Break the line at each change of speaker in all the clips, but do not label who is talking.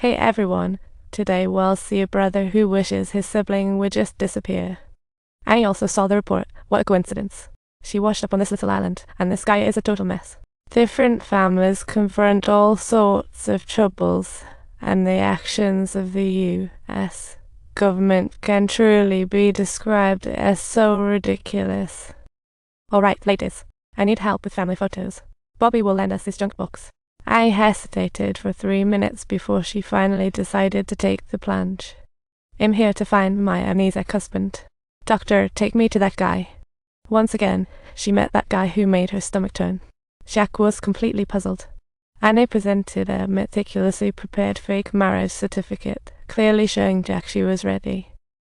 Hey everyone, today we'll see a brother who wishes his sibling would just disappear. Annie also saw the report. What a coincidence. She washed up on this little island, and the sky is a total mess. Different families confront all sorts of troubles, and the actions of the U.S. government can truly be described as so ridiculous. Alright, ladies, I need help with family photos. Bobby will lend us his junk box. I hesitated for 3 minutes before she finally decided to take the plunge. I'm here to find my amnesiac husband. Doctor, take me to that guy. Once again, she met that guy who made her stomach turn. Jack was completely puzzled. Annie presented a meticulously prepared fake marriage certificate, clearly showing Jack she was ready.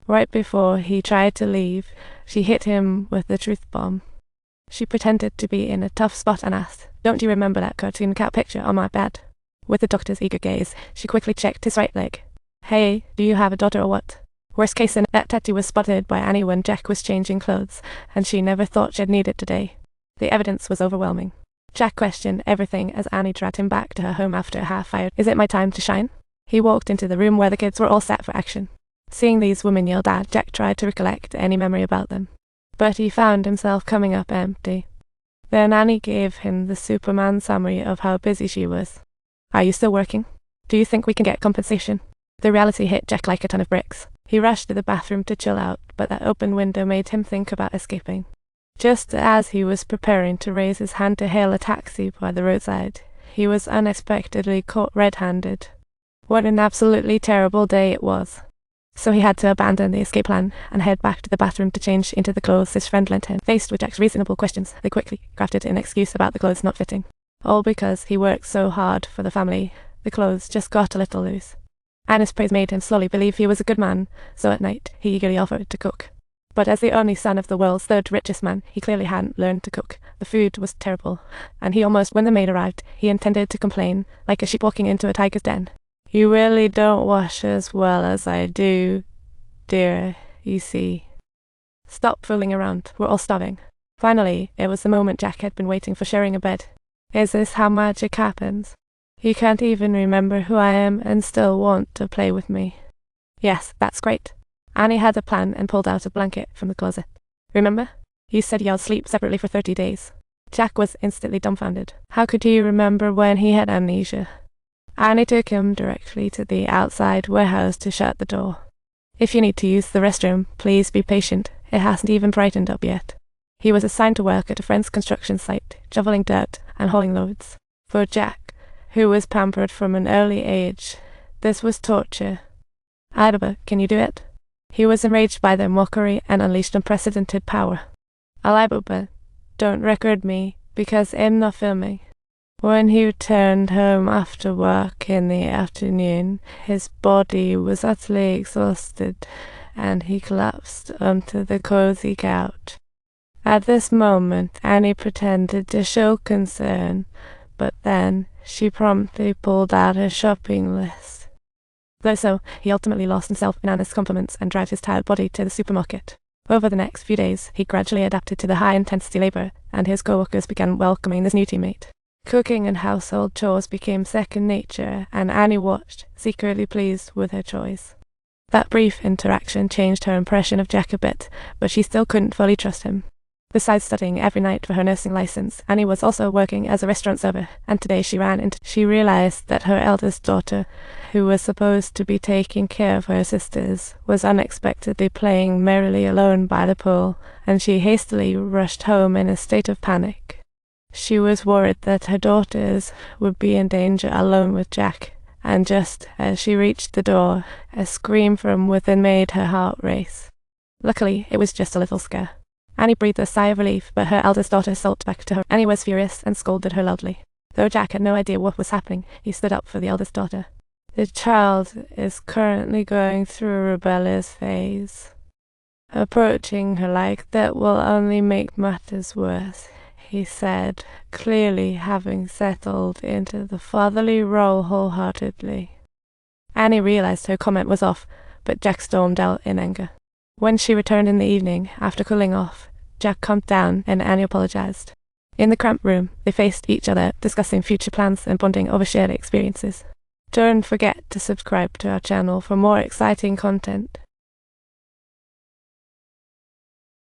Right before he tried to leave, she hit him with the truth bomb. She pretended to be in a tough spot and asked, "Don't you remember that cartoon cat picture on my bed?" With the doctor's eager gaze, she quickly checked his right leg. "Hey, do you have a daughter or what?" Worst case scenario, that tattoo was spotted by Annie when Jack was changing clothes, and she never thought she'd need it today. The evidence was overwhelming. Jack questioned everything as Annie dragged him back to her home after a half-fired, "Is it my time to shine?" He walked into the room where the kids were all set for action. Seeing these women yell "Dad," Jack tried to recollect any memory about them. But he found himself coming up empty. Then Annie gave him the Superman summary of how busy she was. "Are you still working? Do you think we can get compensation?" The reality hit Jack like a ton of bricks. He rushed to the bathroom to chill out, but that open window made him think about escaping. Just as he was preparing to raise his hand to hail a taxi by the roadside, he was unexpectedly caught red-handed. What an absolutely terrible day it was. So he had to abandon the escape plan and head back to the bathroom to change into the clothes his friend lent him. Faced with Jack's reasonable questions, they quickly crafted an excuse about the clothes not fitting. All because he worked so hard for the family, the clothes just got a little loose. Anna's praise made him slowly believe he was a good man, so at night he eagerly offered to cook. But as the only son of the world's third richest man, he clearly hadn't learned to cook. The food was terrible, and he almost, when the maid arrived, he intended to complain, like a sheep walking into a tiger's den. "You really don't wash as well as I do, dear, you see. Stop fooling around, we're all starving." Finally, it was the moment Jack had been waiting for, sharing a bed. "Is this how magic happens? You can't even remember who I am and still want to play with me." "Yes, that's great." Annie had a plan and pulled out a blanket from the closet. "Remember? You said y'all sleep separately for 30 days. Jack was instantly dumbfounded. How could he remember when he had amnesia? Annie took him directly to the outside warehouse to shut the door. "If you need to use the restroom, please be patient. It hasn't even brightened up yet." He was assigned to work at a friend's construction site, shoveling dirt and hauling loads. For Jack, who was pampered from an early age, this was torture. "Adaba, can you do it?" He was enraged by their mockery and unleashed unprecedented power. "Alibaba, don't record me, because I'm not filming." When he returned home after work in the afternoon, his body was utterly exhausted, and he collapsed onto the cozy couch. At this moment, Annie pretended to show concern, but then she promptly pulled out her shopping list. Though so, he ultimately lost himself in Anna's compliments and dragged his tired body to the supermarket. Over the next few days, he gradually adapted to the high-intensity labor, and his co-workers began welcoming this new teammate. Cooking and household chores became second nature, and Annie watched, secretly pleased with her choice. That brief interaction changed her impression of Jack a bit, but she still couldn't fully trust him. Besides studying every night for her nursing license, Annie was also working as a restaurant server, and today she realized that her eldest daughter, who was supposed to be taking care of her sisters, was unexpectedly playing merrily alone by the pool, and she hastily rushed home in a state of panic. She was worried that her daughters would be in danger alone with Jack, and just as she reached the door, a scream from within made her heart race. Luckily, it was just a little scare. Annie breathed a sigh of relief, but her eldest daughter sulked back to her. Annie was furious and scolded her loudly. Though Jack had no idea what was happening, he stood up for the eldest daughter. "The child is currently going through a rebellious phase. Approaching her like that will only make matters worse," he said, clearly having settled into the fatherly role wholeheartedly. Annie realized her comment was off, but Jack stormed out in anger. When she returned in the evening, after cooling off, Jack calmed down and Annie apologized. In the cramped room, they faced each other, discussing future plans and bonding over shared experiences. Don't forget to subscribe to our channel for more exciting content.